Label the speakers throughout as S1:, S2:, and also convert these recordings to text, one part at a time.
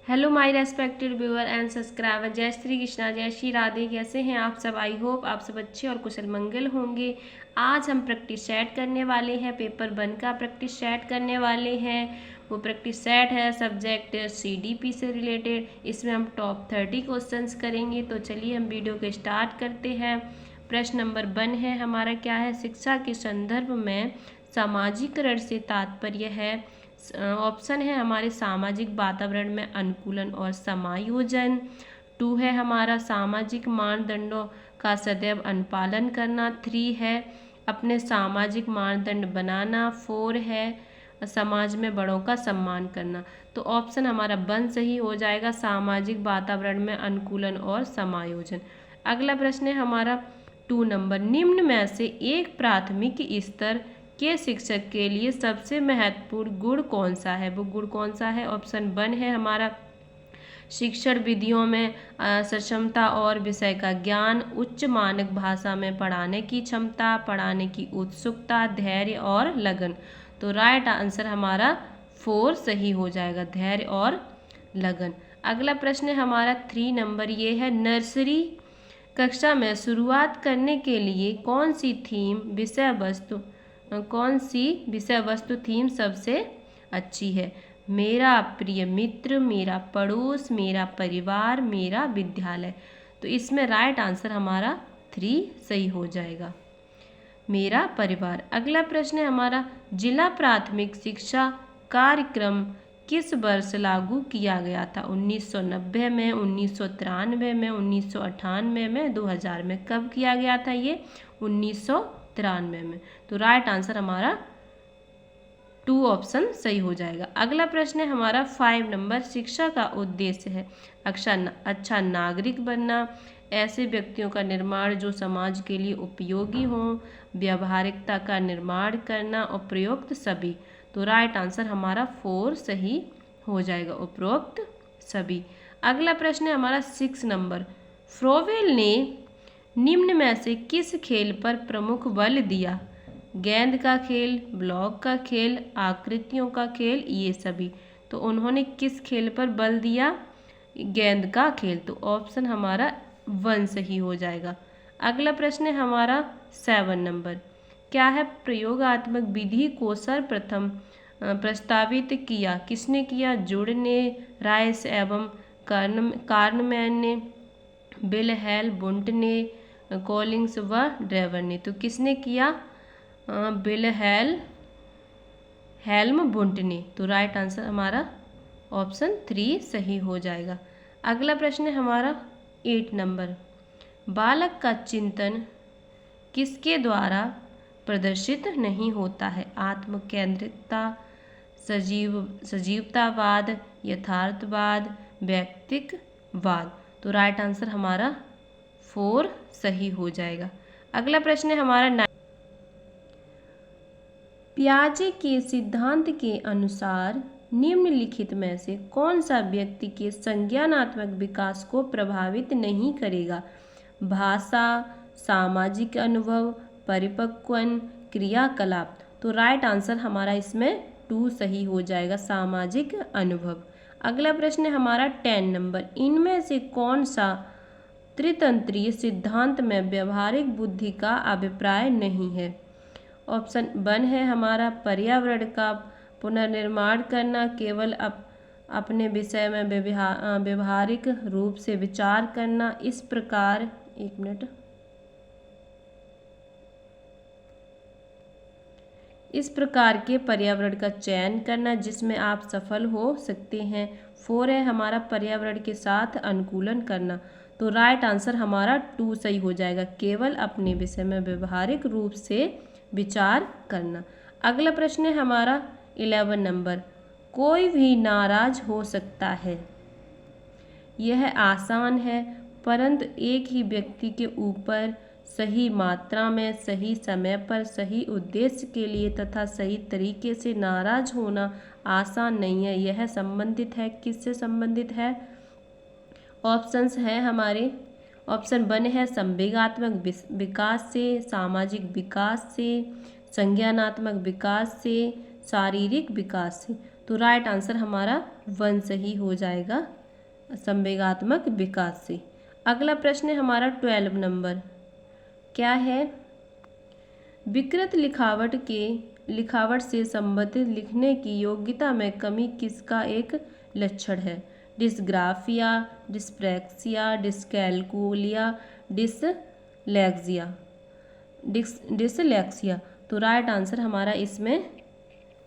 S1: Hello my respected viewer and subscriber. जय श्री कृष्णा, जय श्री राधे। कैसे हैं आप सब? आई होप आप सब अच्छे और कुशल मंगल होंगे। आज हम प्रैक्टिस सेट करने वाले हैं, पेपर 1 का प्रैक्टिस सेट करने वाले हैं। वो प्रैक्टिस सेट है सब्जेक्ट सीडीपी से रिलेटेड। इसमें हम टॉप 30 क्वेश्चंस करेंगे। तो चलिए हम वीडियो को स्टार्ट करते हैं। प्रश्न नंबर 1 है हमारा, क्या है? शिक्षा के संदर्भ में सामाजिकरण से तात्पर्य है। ऑप्शन है हमारे सामाजिक वातावरण में अनुकूलन और समायोजन। 2 है हमारा सामाजिक मानदंडों का सदैव अनुपालन करना। 3 है अपने सामाजिक मानदंड बनाना। 4 है समाज में बड़ों का सम्मान करना। तो ऑप्शन हमारा 1 सही हो जाएगा, सामाजिक वातावरण में अनुकूलन और समायोजन। अगला प्रश्न है हमारा 2 नंबर, निम्न में से एक प्राथमिक स्तर के शिक्षक के लिए सबसे महत्वपूर्ण गुण कौन सा है? वो गुण कौन सा है? ऑप्शन 1 है हमारा शिक्षण विधियों में सक्षमता और विषय का ज्ञान, उच्च मानक भाषा में पढ़ाने की क्षमता, पढ़ाने की उत्सुकता, धैर्य और लगन। तो राइट आंसर हमारा 4 सही हो जाएगा, धैर्य और लगन। अगला प्रश्न हमारा 3 नंबर, ये है नर्सरी कक्षा में शुरुआत करने के लिए कौन सी विषय वस्तु थीम सबसे अच्छी है? मेरा प्रिय मित्र, मेरा पड़ोस, मेरा परिवार, मेरा विद्यालय। तो इसमें राइट आंसर हमारा 3 सही हो जाएगा, मेरा परिवार। अगला प्रश्न है हमारा, जिला प्राथमिक शिक्षा कार्यक्रम किस वर्ष लागू किया गया था? 1990 में, 1993 में, 1998 में, 2000 में। कब किया गया था ये? 1993 में। तो राइट आंसर हमारा 2 ऑप्शन सही हो जाएगा। अगला प्रश्न है हमारा 5 नंबर, शिक्षा का उद्देश्य है अच्छा नागरिक बनना, ऐसे व्यक्तियों का निर्माण जो समाज के लिए उपयोगी हों, व्यावहारिकता का निर्माण करना, उपरोक्त सभी। तो राइट आंसर हमारा 4 सही हो जाएगा, उपरोक्त सभी। अगला प्रश्न है हमारा 6 नंबर, फ्रोवेल ने निम्न में से किस खेल पर प्रमुख बल दिया? गेंद का खेल, ब्लॉक का खेल, आकृतियों का खेल, ये सभी। तो उन्होंने किस खेल पर बल दिया? गेंद का खेल। तो ऑप्शन हमारा 1 सही हो जाएगा। अगला प्रश्न है हमारा 7 नंबर, क्या है? प्रयोगात्मक विधि को सर्वप्रथम प्रस्तावित किया किसने किया? जुड ने, राइस एवं कार्नमैन ने, विलहेल्म वुंट ने, कॉलिंग्स व ड्रेवर ने। तो किसने किया? विलहेल्म वुंट ने। तो राइट आंसर हमारा ऑप्शन 3 सही हो जाएगा। अगला प्रश्न है हमारा 8 नंबर, बालक का चिंतन किसके द्वारा प्रदर्शित नहीं होता है? आत्मकेंद्रितता, सजीवतावाद, यथार्थवाद, व्यक्तिकवाद। तो राइट आंसर हमारा 4 सही हो जाएगा। अगला प्रश्न है हमारा पियाजे के सिद्धांत के अनुसार निम्नलिखित में से कौन सा व्यक्ति के संज्ञानात्मक विकास को प्रभावित नहीं करेगा? भाषा, सामाजिक अनुभव, परिपक्वन, क्रियाकलाप। तो राइट आंसर हमारा इसमें 2 सही हो जाएगा, सामाजिक अनुभव। अगला प्रश्न है हमारा 10 नंबर, इनमें से कौन सा त्रितंत्रीय सिद्धांत में व्यवहारिक बुद्धि का अभिप्राय नहीं है? ऑप्शन 1 है हमारा पर्यावरण का पुनर्निर्माण करना, केवल अपने विषय में व्यवहारिक रूप से विचार करना। इस प्रकार इस प्रकार के पर्यावरण का चयन करना जिसमें आप सफल हो सकते हैं। 4 है हमारा पर्यावरण के साथ अनुकूलन करना। तो राइट आंसर हमारा 2 सही हो जाएगा, केवल अपने विषय में व्यवहारिक रूप से विचार करना। अगला प्रश्न है हमारा 11 नंबर, कोई भी नाराज हो सकता है। यह आसान है, परंतु एक ही व्यक्ति के ऊपर सही मात्रा में, सही समय पर, सही उद्देश्य के लिए तथा सही तरीके से नाराज होना आसान नहीं है। यह संबंधित है, किससे संबंधित है? ऑप्शंस हैं हमारे, ऑप्शन 1 है संवेगात्मक विकास से, सामाजिक विकास से, संज्ञानात्मक विकास से, शारीरिक विकास से। तो राइट आंसर हमारा 1 सही हो जाएगा संवेगात्मक विकास से। अगला प्रश्न है हमारा 12 नंबर, क्या है? विकृत लिखावट से संबंधित लिखने की योग्यता में कमी किसका एक लक्षण है? Dysgraphia, dyspraxia, dyscalculia, dyslexia. तो राइट आंसर हमारा इसमें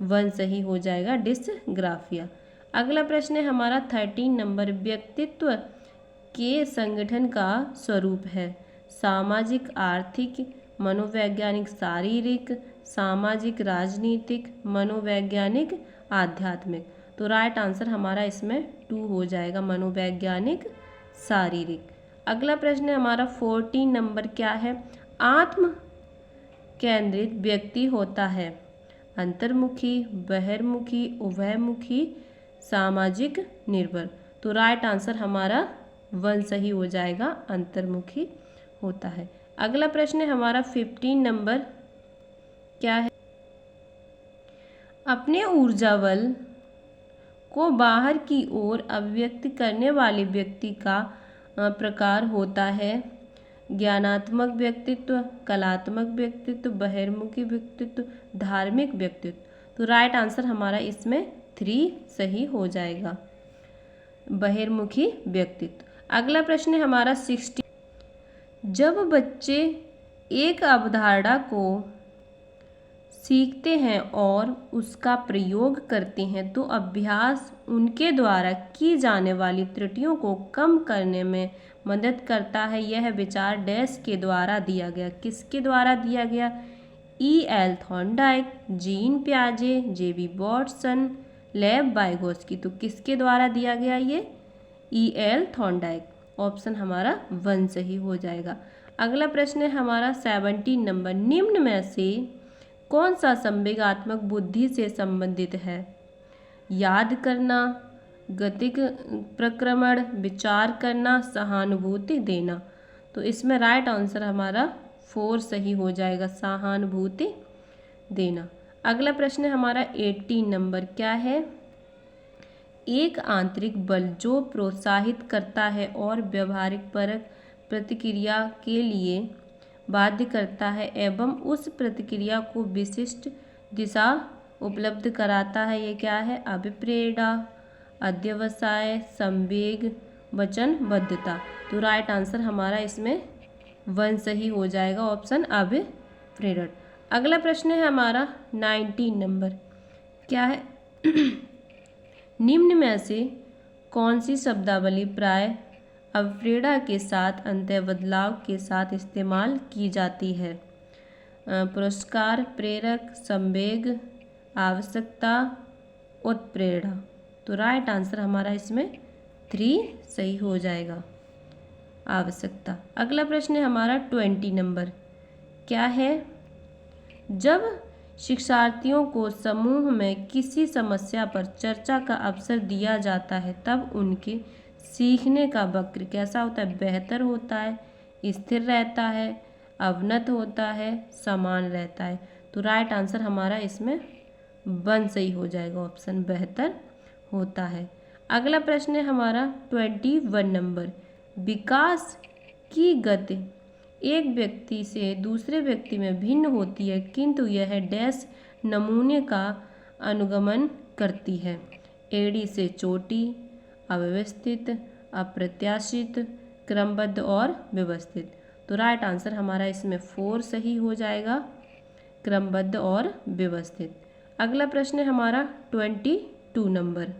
S1: 1 सही हो जाएगा, डिस्ग्राफिया। अगला प्रश्न है हमारा 13 नंबर, व्यक्तित्व के संगठन का स्वरूप है? सामाजिक, आर्थिक, मनोवैज्ञानिक, शारीरिक, सामाजिक, राजनीतिक, मनोवैज्ञानिक, आध्यात्मिक। तो राइट आंसर हमारा इसमें 2 हो जाएगा, मनोवैज्ञानिक, शारीरिक। अगला प्रश्न है हमारा 14 नंबर, क्या है? आत्म केंद्रित व्यक्ति होता है अंतर्मुखी, बहिर्मुखी, उभयमुखी, सामाजिक निर्भर। तो राइट आंसर हमारा 1 सही हो जाएगा, अंतर्मुखी होता है। अगला प्रश्न है हमारा 15 नंबर, क्या है? अपने ऊर्जाबल को बाहर की ओर अभिव्यक्त करने वाले व्यक्ति का प्रकार होता है ज्ञानात्मक व्यक्तित्व, कलात्मक व्यक्तित्व, बहिर्मुखी व्यक्तित्व, धार्मिक व्यक्तित्व। तो राइट आंसर हमारा इसमें 3 सही हो जाएगा, बहिर्मुखी व्यक्तित्व। अगला प्रश्न है हमारा 16, जब बच्चे एक अवधारणा को सीखते हैं और उसका प्रयोग करते हैं तो अभ्यास उनके द्वारा की जाने वाली त्रुटियों को कम करने में मदद करता है। यह विचार डैश के द्वारा दिया गया, किसके द्वारा दिया गया? E.L. थॉर्नडाइक, जीन पियाजे, J.B. Watson, Lev Vygotsky. तो किसके द्वारा दिया गया ये? E.L. थॉर्नडाइक। ऑप्शन हमारा 1 सही हो जाएगा। अगला प्रश्न है हमारा 17 नंबर, निम्न में से कौन सा संवेगात्मक बुद्धि से संबंधित है? याद करना, गतिक प्रक्रमण, विचार करना, सहानुभूति देना। तो इसमें राइट आंसर हमारा 4 सही हो जाएगा, सहानुभूति देना। अगला प्रश्न है हमारा 18 नंबर, क्या है? एक आंतरिक बल जो प्रोत्साहित करता है और व्यवहारिक परक प्रतिक्रिया के लिए बाध्य करता है एवं उस प्रतिक्रिया को विशिष्ट दिशा उपलब्ध कराता है, ये क्या है? अभिप्रेरणा, अध्यवसाय, संवेग, वचनबद्धता। तो राइट आंसर हमारा इसमें 1 सही हो जाएगा, ऑप्शन अभिप्रेरण। अगला प्रश्न है हमारा 19 नंबर, क्या है? निम्न में से कौन सी शब्दावली प्राय अभिप्रेरणा के साथ अंतः बदलाव के साथ इस्तेमाल की जाती है? पुरस्कार, प्रेरक, संवेग, आवश्यकता, उत्प्रेरणा। तो राइट आंसर हमारा इसमें 3 सही हो जाएगा, आवश्यकता। अगला प्रश्न है हमारा 20 नंबर, क्या है? जब शिक्षार्थियों को समूह में किसी समस्या पर चर्चा का अवसर दिया जाता है तब उनके सीखने का वक्र कैसा होता है? बेहतर होता है, स्थिर रहता है, अवनत होता है, समान रहता है। तो राइट आंसर हमारा इसमें 1 सही हो जाएगा, ऑप्शन बेहतर होता है। अगला प्रश्न है हमारा 21 नंबर, विकास की गति एक व्यक्ति से दूसरे व्यक्ति में भिन्न होती है किंतु यह डैश नमूने का अनुगमन करती है? एड़ी से चोटी, अव्यवस्थित, अप्रत्याशित, क्रमबद्ध और व्यवस्थित। तो राइट आंसर हमारा इसमें 4 सही हो जाएगा, क्रमबद्ध और व्यवस्थित। अगला प्रश्न है हमारा 22 नंबर,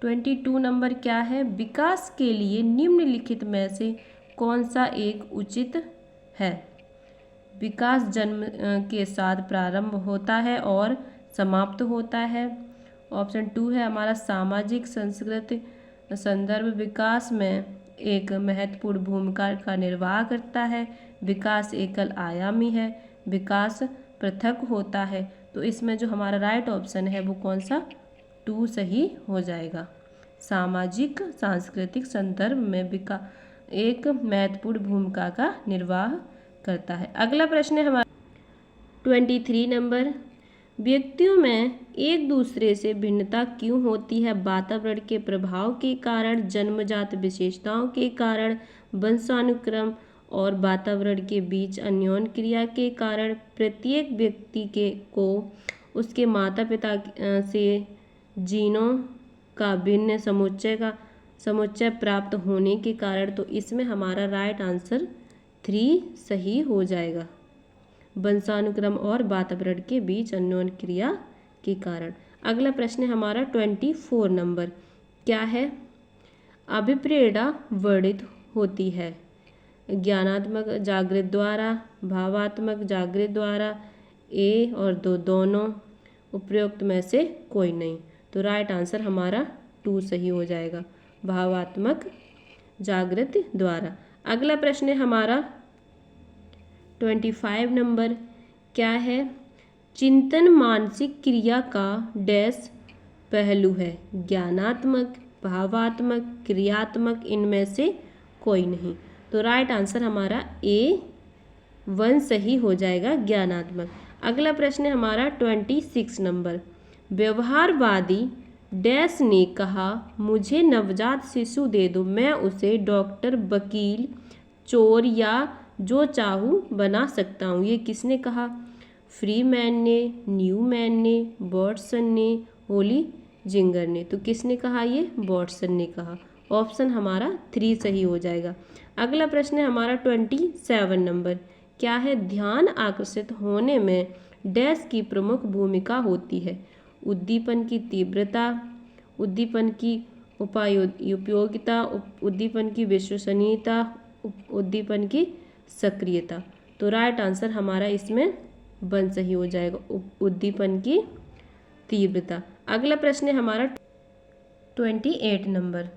S1: 22 नंबर क्या है? विकास के लिए निम्नलिखित में से कौन सा एक उचित है? विकास जन्म के साथ प्रारंभ होता है और समाप्त होता है। ऑप्शन 2 है हमारा सामाजिक संस्कृति संदर्भ विकास में एक महत्वपूर्ण भूमिका का निर्वाह करता है। विकास एकल आयामी है, विकास पृथक होता है। तो इसमें जो हमारा राइट ऑप्शन है वो कौन सा? 2 सही हो जाएगा, सामाजिक सांस्कृतिक संदर्भ में विकास एक महत्वपूर्ण भूमिका का निर्वाह करता है। अगला प्रश्न है हमारा 23 नंबर, व्यक्तियों में एक दूसरे से भिन्नता क्यों होती है? वातावरण के प्रभाव के कारण, जन्मजात विशेषताओं के कारण, वंशानुक्रम और वातावरण के बीच अन्योन्य क्रिया के कारण, प्रत्येक व्यक्ति को उसके माता पिता से जीनों का भिन्न समुच्चय प्राप्त होने के कारण। तो इसमें हमारा राइट आंसर 3 सही हो जाएगा। वंशानुक्रम और वातावरण के बीच अन्योन्य क्रिया के कारण। अगला प्रश्न हमारा 24 नंबर क्या है? अभिप्रेरणा वर्णित होती है ज्ञानात्मक जागृत द्वारा, भावात्मक जागृत द्वारा, ए और दोनों, उपरोक्त में से कोई नहीं। तो राइट आंसर हमारा 2 सही हो जाएगा, भावात्मक जागृत द्वारा। अगला प्रश्न हमारा 25 नंबर क्या है? चिंतन मानसिक क्रिया का डैश पहलू है, ज्ञानात्मक, भावात्मक, क्रियात्मक, इनमें से कोई नहीं। तो राइट आंसर हमारा A1 सही हो जाएगा, ज्ञानात्मक। अगला प्रश्न हमारा 26 नंबर, व्यवहारवादी डैश ने कहा मुझे नवजात शिशु दे दो, मैं उसे डॉक्टर, वकील, चोर या जो चाहूँ बना सकता हूँ। ये किसने कहा? फ्रीमैन ने, न्यूमैन ने, वाटसन ने, होली जिंगर ने। तो किसने कहा? ये वाटसन ने कहा। ऑप्शन हमारा 3 सही हो जाएगा। अगला प्रश्न है हमारा 27 नंबर क्या है? ध्यान आकर्षित होने में डैश की प्रमुख भूमिका होती है, उद्दीपन की तीव्रता, उद्दीपन की उपयोगिता, उद्दीपन की विश्वसनीयता, उद्दीपन की सक्रियता। तो राइट आंसर हमारा इसमें 1 सही हो जाएगा, उद्दीपन की तीव्रता। अगला प्रश्न है हमारा 28 नंबर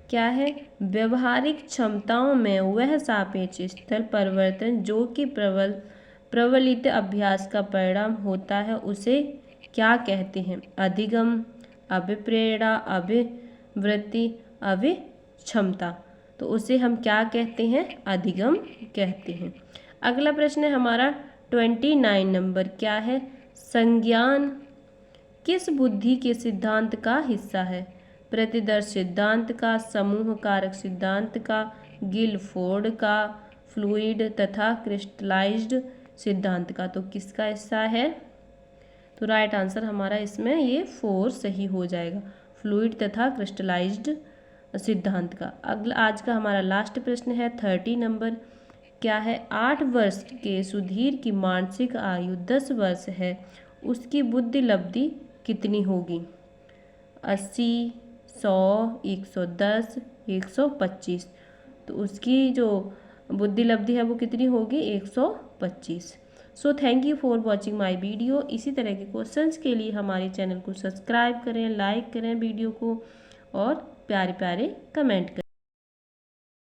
S1: क्या है? व्यवहारिक क्षमताओं में वह सापेक्ष स्थल परिवर्तन जो कि प्रबलित अभ्यास का परिणाम होता है उसे क्या कहते हैं? अधिगम, अभिप्रेरणा, अभिवृत्ति, अभिक्षमता। तो उसे हम क्या कहते हैं? अधिगम कहते हैं। अगला प्रश्न है हमारा 29 नंबर क्या है? संज्ञान किस बुद्धि के सिद्धांत का हिस्सा है? प्रतिदर्श सिद्धांत का, समूह कारक सिद्धांत का, गिलफोर्ड का, फ्लूइड तथा क्रिस्टलाइज्ड सिद्धांत का। तो किसका हिस्सा है? तो राइट आंसर हमारा इसमें ये 4 सही हो जाएगा, फ्लूइड तथा क्रिस्टलाइज्ड सिद्धांत का। अगला आज का हमारा लास्ट प्रश्न है 30 नंबर क्या है? 8 वर्ष के सुधीर की मानसिक आयु 10 वर्ष है, उसकी बुद्धि लब्धि कितनी होगी? 80, 100, 110, 125। तो उसकी जो बुद्धि लब्धि है वो कितनी होगी? 125। So thank you for watching my video. इसी तरह के क्वेश्चंस के लिए हमारे चैनल को सब्सक्राइब करें, लाइक करें वीडियो को और प्यारे प्यारे कमेंट करें।